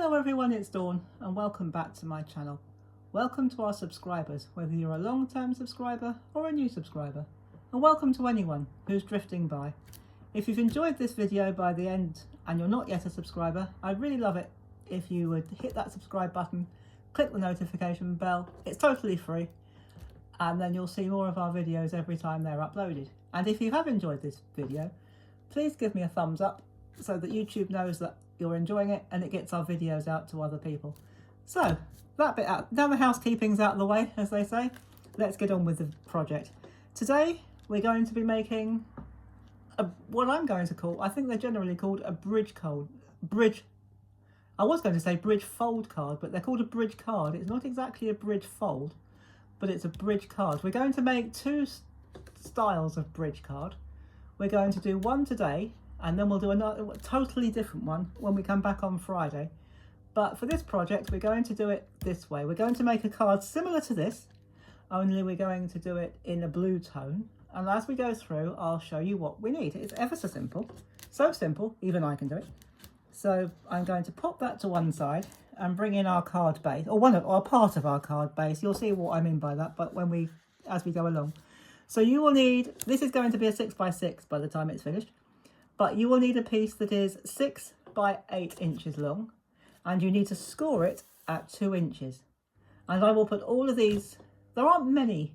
Hello everyone, it's Dawn and welcome back to my channel. Welcome to our subscribers, whether you're a long-term subscriber or a new subscriber. And welcome to anyone who's drifting by. If you've enjoyed this video by the end and you're not yet a subscriber, I'd really love it if you would hit that subscribe button, click the notification bell. It's totally free, and then you'll see more of our videos every time they're uploaded. And if you have enjoyed this video, please give me a thumbs up so that YouTube knows that you're enjoying it and it gets our videos out to other people. So that bit out, now the housekeeping's out of the way, as they say, let's get on with the project. Today we're going to be making what I'm going to call, I think they're generally called a bridge fold card, but they're called a bridge card. It's not exactly a bridge fold, but it's a bridge card. We're going to make two styles of bridge card. We're going to do one today, and then we'll do another totally different one when we come back on Friday. But for this project, we're going to do it this way. We're going to make a card similar to this, only we're going to do it in a blue tone. And as we go through, I'll show you what we need. It's ever so simple. So simple, even I can do it. So I'm going to pop that to one side and bring in our card base, or part of our card base. You'll see what I mean by that, but as we go along. So you will need, this is going to be a 6x6 by the time it's finished. But you will need a piece that is 6 by 8 inches long, and you need to score it at 2 inches. And I will put all of these, there aren't many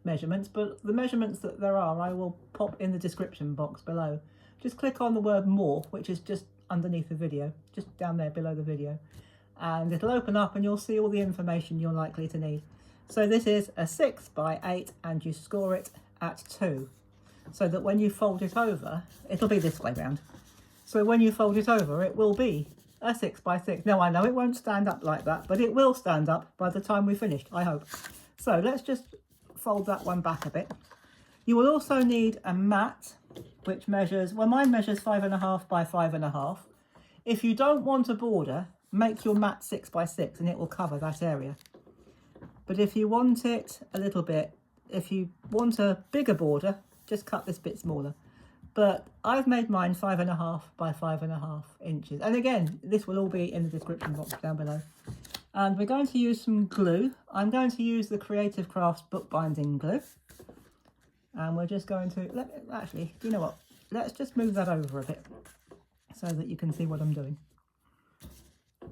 measurements, but the measurements that there are I will pop in the description box below. Just click on the word more, which is just underneath the video, just down there below the video, and it'll open up and you'll see all the information you're likely to need. So this is a 6 by 8 and you score it at 2. So that when you fold it over, it'll be this way round. So when you fold it over, it will be a 6 by 6. Now I know it won't stand up like that, but it will stand up by the time we're finished, I hope. So let's just fold that one back a bit. You will also need a mat, which measures, well, mine measures 5.5 by 5.5. If you don't want a border, make your mat 6 by 6 and it will cover that area. But if you want it a little bit, if you want a bigger border, just cut this bit smaller. But I've made mine 5.5 by 5.5 inches. And again, this will all be in the description box down below. And we're going to use some glue. I'm going to use the Creative Crafts bookbinding glue. And we're just going to, actually, you know what? Let's just move that over a bit so that you can see what I'm doing.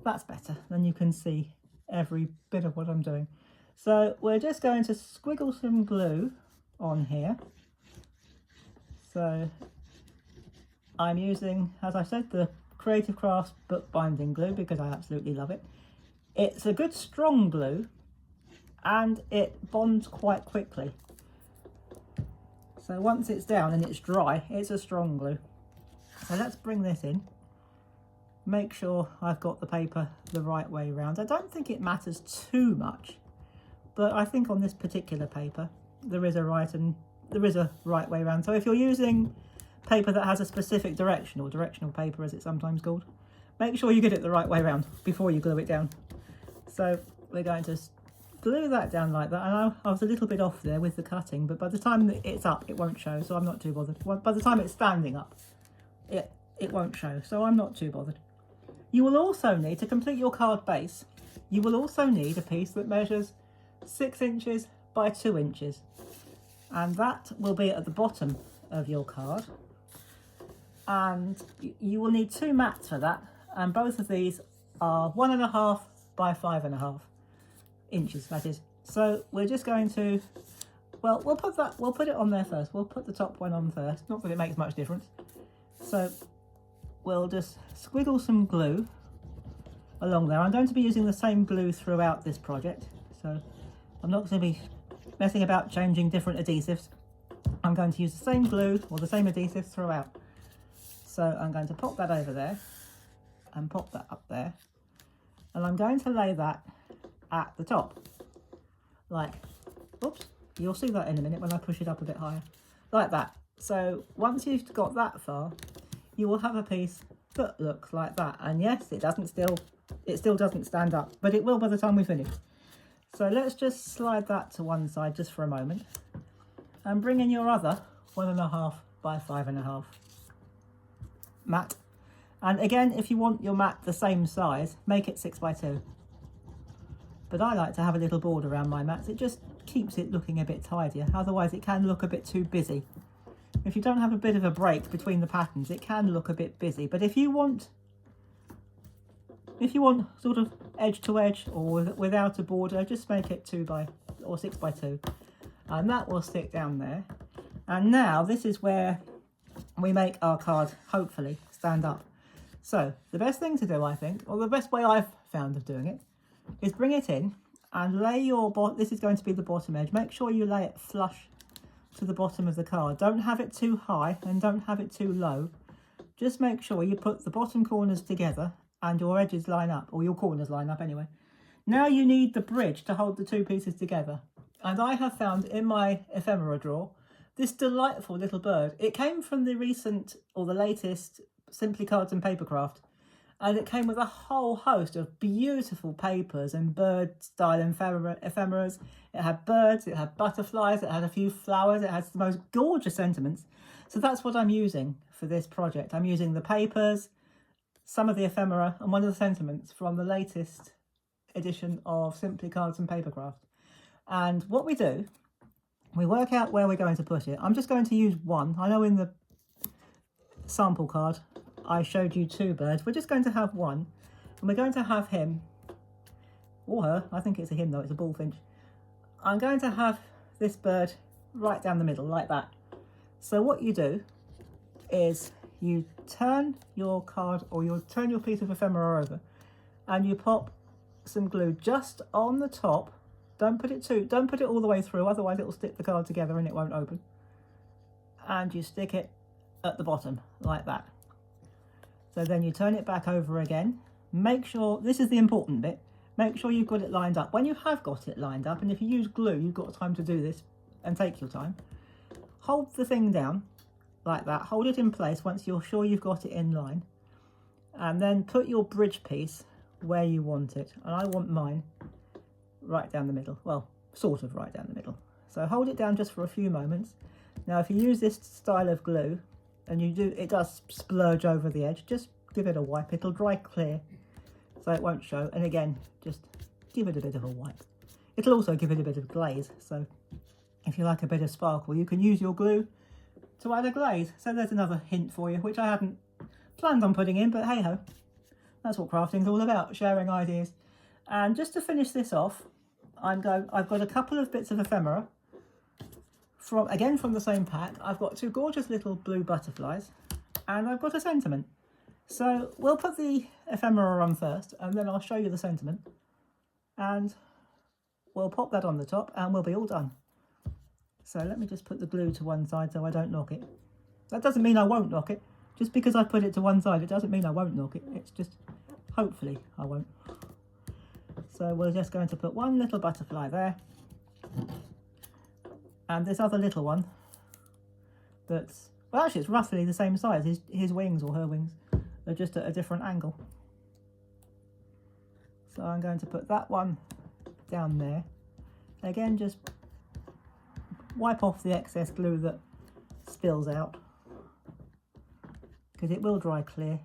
That's better. Then you can see every bit of what I'm doing. So we're just going to squiggle some glue on here. So I'm using, as I said, the Creative Crafts bookbinding glue because I absolutely love it. It's a good strong glue and it bonds quite quickly. So once it's down and it's dry, it's a strong glue. So let's bring this in. Make sure I've got the paper the right way around. I don't think it matters too much, but I think on this particular paper there is a right way around. So if you're using paper that has a specific direction, or directional paper as it's sometimes called, make sure you get it the right way around before you glue it down. So we're going to glue that down like that. And I was a little bit off there with the cutting, but by the time it's up it won't show, so I'm not too bothered. By the time it's standing up it won't show, so I'm not too bothered. You will also need, to complete your card base, you will also need a piece that measures 6 inches by 2 inches. And that will be at the bottom of your card. And you will need 2 mats for that. And both of these are 1.5 by 5.5 inches, that is. So we're just going to, well, we'll put it on there first. We'll put the top one on first. Not that it makes much difference. So we'll just squiggle some glue along there. I'm going to be using the same glue throughout this project. So I'm not going to be messing about changing different adhesives. I'm going to use the same glue or the same adhesive throughout. So I'm going to pop that over there and pop that up there. And I'm going to lay that at the top. Like, oops, you'll see that in a minute when I push it up a bit higher. Like that. So once you've got that far, you will have a piece that looks like that. And yes, it still doesn't stand up, but it will by the time we finish. So let's just slide that to one side just for a moment and bring in your other 1.5 by 5.5 mat And again, if you want your mat the same size, make it 6 by 2. But I like to have a little border around my mats. It just keeps it looking a bit tidier. Otherwise it can look a bit too busy. If you don't have a bit of a break between the patterns, it can look a bit busy. But if you want sort of edge to edge or without a border, just make it 2 by or 6 by 2. And that will stick down there. And now this is where we make our card hopefully stand up. So the best thing to do, I think, or the best way I've found of doing it, is bring it in and lay your this is going to be the bottom edge. Make sure you lay it flush to the bottom of the card. Don't have it too high and don't have it too low. Just make sure you put the bottom corners together and your edges line up, or your corners line up anyway. Now you need the bridge to hold the two pieces together. And I have found in my ephemera drawer this delightful little bird. It came from the recent or the latest Simply Cards and Papercraft. And it came with a whole host of beautiful papers and bird-style ephemeras. It had birds, it had butterflies, it had a few flowers, it has the most gorgeous sentiments. So that's what I'm using for this project. I'm using the papers, some of the ephemera, and one of the sentiments from the latest edition of Simply Cards and Papercraft. And what we do, we work out where we're going to put it. I'm just going to use one. I know in the sample card I showed you 2 birds. We're just going to have one, and we're going to have him, or her, I think it's a him though, it's a bullfinch. I'm going to have this bird right down the middle, like that. So what you do is you turn your card, or you turn your piece of ephemera over, and you pop some glue just on the top. Don't put it all the way through, otherwise it will stick the card together and it won't open. And you stick it at the bottom, like that. So then you turn it back over again. Make sure, this is the important bit, make sure you've got it lined up. When you have got it lined up, and if you use glue, you've got time to do this and take your time, hold the thing down like that, hold it in place once you're sure you've got it in line, and then put your bridge piece where you want it. And I want mine right down the middle, well, sort of right down the middle. So hold it down just for a few moments. Now if you use this style of glue, and it does splurge over the edge, just give it a wipe. It'll dry clear, so it won't show. And again, just give it a bit of a wipe. It'll also give it a bit of glaze, so if you like a bit of sparkle, you can use your glue to add a glaze. So there's another hint for you, which I hadn't planned on putting in, but hey ho, that's what crafting's all about, sharing ideas. And just to finish this off, I've got a couple of bits of ephemera again from the same pack. I've got 2 gorgeous little blue butterflies, and I've got a sentiment. So we'll put the ephemera on first, and then I'll show you the sentiment, and we'll pop that on the top, and we'll be all done. So let me just put the glue to one side so I don't knock it. That doesn't mean I won't knock it. Just because I put it to one side, it doesn't mean I won't knock it. It's just, hopefully I won't. So we're just going to put one little butterfly there. And this other little one that's, well, actually it's roughly the same size. His wings or her wings are just at a different angle. So I'm going to put that one down there. Again, just wipe off the excess glue that spills out, because it will dry clear.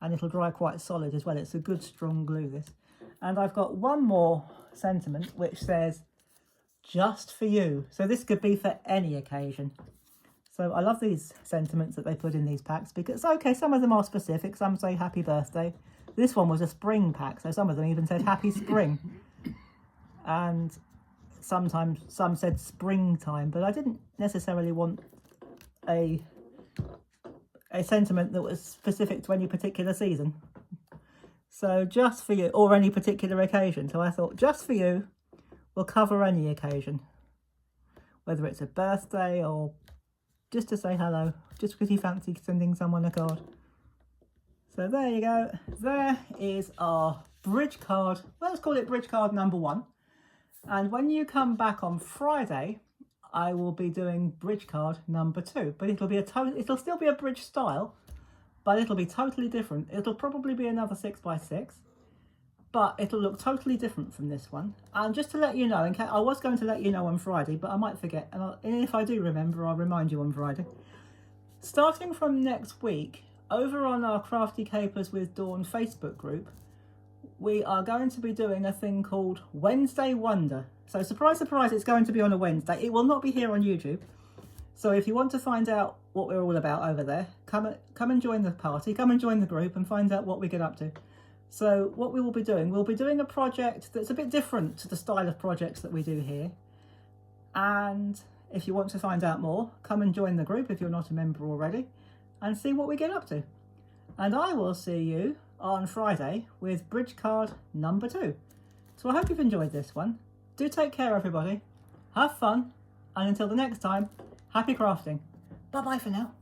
And it'll dry quite solid as well. It's a good strong glue, this. And I've got one more sentiment which says, just for you. So this could be for any occasion. So I love these sentiments that they put in these packs, because, okay, some of them are specific. Some say happy birthday. This one was a spring pack, so some of them even said happy spring. And sometimes some said springtime, but I didn't necessarily want a sentiment that was specific to any particular season. So just for you, or any particular occasion. So I thought just for you will cover any occasion, whether it's a birthday or just to say hello, just because you fancy sending someone a card. So there you go. There is our bridge card. Well, let's call it bridge card number 1. And when you come back on Friday, I will be doing bridge card number 2, but it'll still be a bridge style, but it'll be totally different. It'll probably be another 6x6, but it'll look totally different from this one. And just to let you know, in case I was going to let you know on Friday, but I might forget, and if I do remember, I'll remind you on Friday. Starting from next week, over on our Crafty Capers with Dawn Facebook group, we are going to be doing a thing called Wednesday Wonder. So surprise, surprise, it's going to be on a Wednesday. It will not be here on YouTube. So if you want to find out what we're all about over there, come and join the party, come and join the group and find out what we get up to. So what we will be doing, we'll be doing a project that's a bit different to the style of projects that we do here. And if you want to find out more, come and join the group if you're not a member already and see what we get up to. And I will see you on Friday with bridge card number 2. So I hope you've enjoyed this one. Do take care, everybody. Have fun. And until the next time, happy crafting. Bye-bye for now.